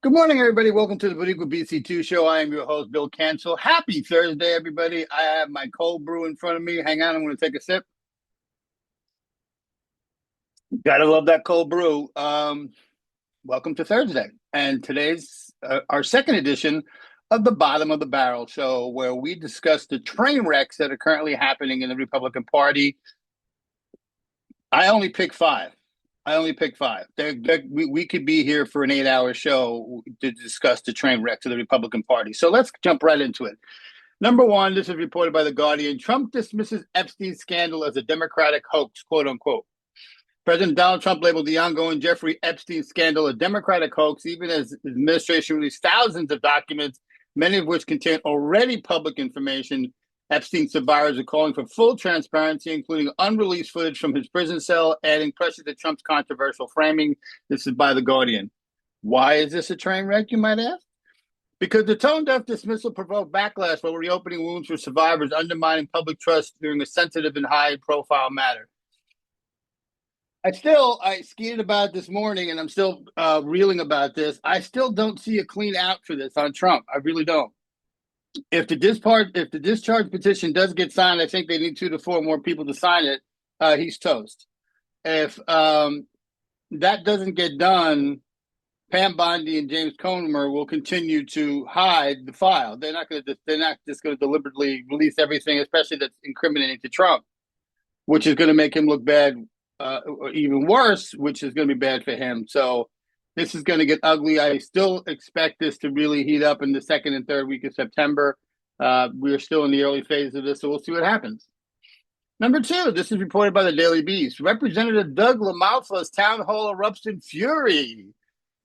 Good morning, everybody. Welcome to the BoricuaBC2 show. I am your host, Bill Cancel. Happy Thursday, everybody. I have my cold brew in front of me. Hang on, I'm going to take a sip. Gotta love that cold brew. Welcome to Thursday. And today's our second edition of the Bottom of the Barrel show, where we discuss the train wrecks that are currently happening in the Republican Party. I only pick five. We could be here for an 8-hour show to discuss the train wrecks of the Republican Party. So let's jump right into it. Number one, this is reported by The Guardian. Trump dismisses Epstein scandal as a Democratic hoax, quote unquote. President Donald Trump labeled the ongoing Jeffrey Epstein scandal a Democratic hoax, even as his administration released thousands of documents, many of which contain already public information. Epstein survivors are calling for full transparency, including unreleased footage from his prison cell, adding pressure to Trump's controversial framing. This is by The Guardian. Why is this a train wreck, you might ask? Because the tone-deaf dismissal provoked backlash while reopening wounds for survivors, undermining public trust during a sensitive and high-profile matter. I skated about it this morning, and I'm still reeling about this. I still don't see a clean out for this on Trump. I really don't. If the discharge petition does get signed, I think they need 2 to 4 more people to sign it. He's toast. If that doesn't get done, Pam Bondi and James Comer will continue to hide the file. They're not just going to deliberately release everything, especially that's incriminating to Trump, which is going to make him look bad, or even worse, which is going to be bad for him. So this is going to get ugly. I still expect this to really heat up in the second and third week of September. We are still in the early phase of this, so we'll see what happens. Number two, this is reported by the Daily Beast. Representative Doug LaMalfa's town hall erupts in fury.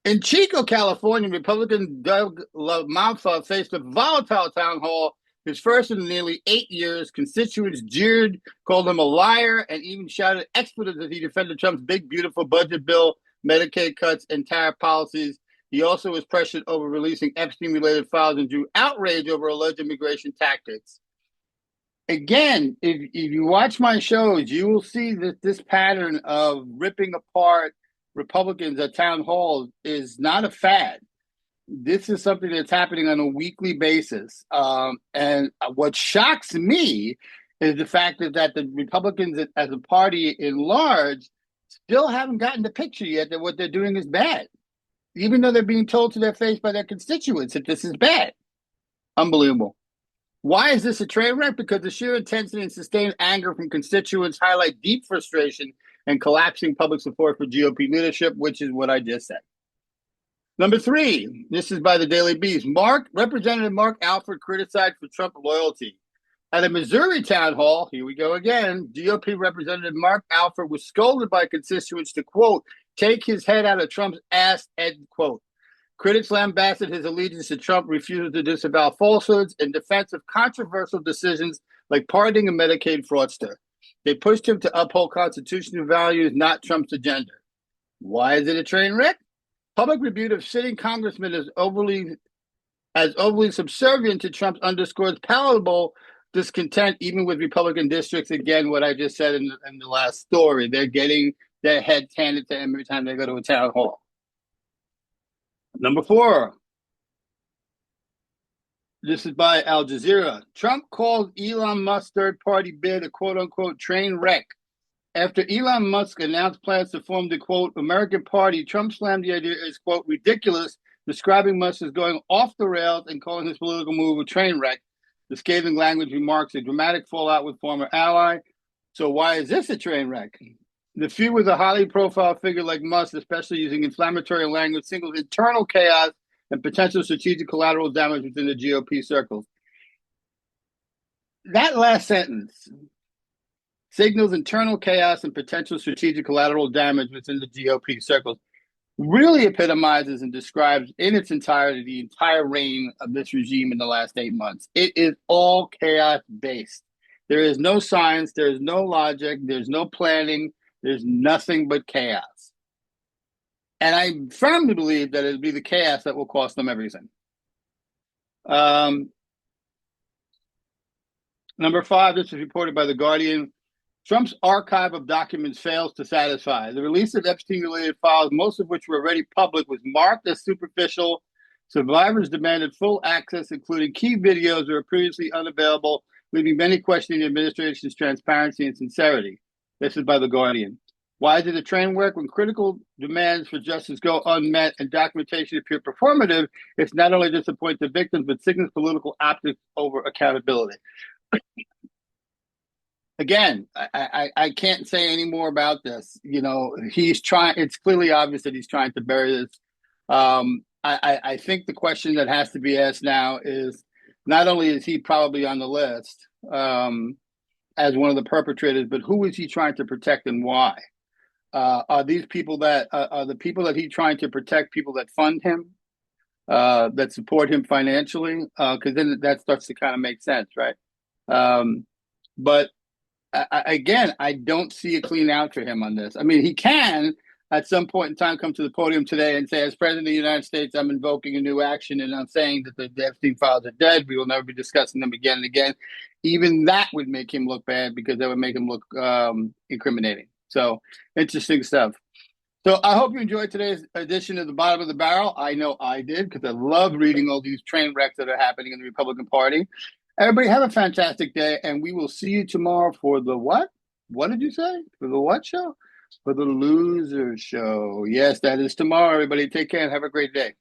In Chico, California, Republican Doug LaMalfa faced a volatile town hall, his first in nearly 8 years. Constituents jeered, called him a liar, and even shouted expletives as he defended Trump's big, beautiful budget bill, Medicaid cuts, and tariff policies. He also was pressured over releasing Epstein-related files and drew outrage over alleged immigration tactics. Again, if you watch my shows, you will see that this pattern of ripping apart Republicans at town halls is not a fad. This is something that's happening on a weekly basis. And what shocks me is the fact that the Republicans as a party in large still haven't gotten the picture yet that what they're doing is bad, even though they're being told to their face by their constituents that this is bad. Unbelievable. Why is this a train wreck? Because the sheer intensity and sustained anger from constituents highlight deep frustration and collapsing public support for GOP leadership, which is what I just said. Number three, this is by the Daily Beast. Representative Mark Alford criticized for Trump loyalty. At a Missouri town hall, here we go again, GOP Representative Mark Alford was scolded by constituents to, quote, take his head out of Trump's ass, end quote. Critics lambasted his allegiance to Trump, refused to disavow falsehoods in defense of controversial decisions like pardoning a Medicaid fraudster. They pushed him to uphold constitutional values, not Trump's agenda. Why is it a train wreck? Public rebuke of sitting congressmen as overly subservient to Trump underscores palatable discontent, even with Republican districts. Again, what I just said in the last story, they're getting their heads handed to them every time they go to a town hall. Number four, this is by Al Jazeera. Trump called Elon Musk's third-party bid a quote-unquote train wreck. After Elon Musk announced plans to form the, quote, American Party, Trump slammed the idea as, quote, ridiculous, describing Musk as going off the rails and calling his political move a train wreck. The scathing language remarks a dramatic fallout with former ally. So why is this a train wreck? The feud with a highly profile figure like Musk, especially using inflammatory language, signals internal chaos and potential strategic collateral damage within the GOP circles. That last sentence, signals internal chaos and potential strategic collateral damage within the GOP circles, really epitomizes and describes in its entirety the entire reign of this regime in the last 8 months. It is all chaos-based. There is no science, there is no logic, there's no planning, there's nothing but chaos. And I firmly believe that it'll be the chaos that will cost them everything. Number five, this is reported by The Guardian. Trump's archive of documents fails to satisfy. The release of Epstein-related files, most of which were already public, was marked as superficial Survivors demanded full access, including key videos that were previously unavailable, leaving many questioning the administration's transparency and sincerity. This is by The Guardian. Why did the train work? When critical demands for justice go unmet and documentation appear performative, it's not only disappoint the victims, but signals political optics over accountability. Again, I can't say any more about this. You know, he's trying, it's clearly obvious that he's trying to bury this. I think the question that has to be asked now is not only is he probably on the list as one of the perpetrators, but who is he trying to protect and why? Are these people that are the people that he's trying to protect, people that fund him, that support him financially? Because then that starts to kind of make sense, right? But again, I don't see a clean out for him on this. I mean, he can at some point in time come to the podium today and say, as President of the United States, I'm invoking a new action and I'm saying that the Epstein files are dead. We will never be discussing them again and again. Even that would make him look bad because that would make him look incriminating. So interesting stuff. So I hope you enjoyed today's edition of The Bottom of the Barrel. I know I did because I love reading all these train wrecks that are happening in the Republican Party. Everybody have a fantastic day, and we will see you tomorrow for the what? What did you say? For the what show? For the loser show. Yes, that is tomorrow, everybody. Take care and have a great day.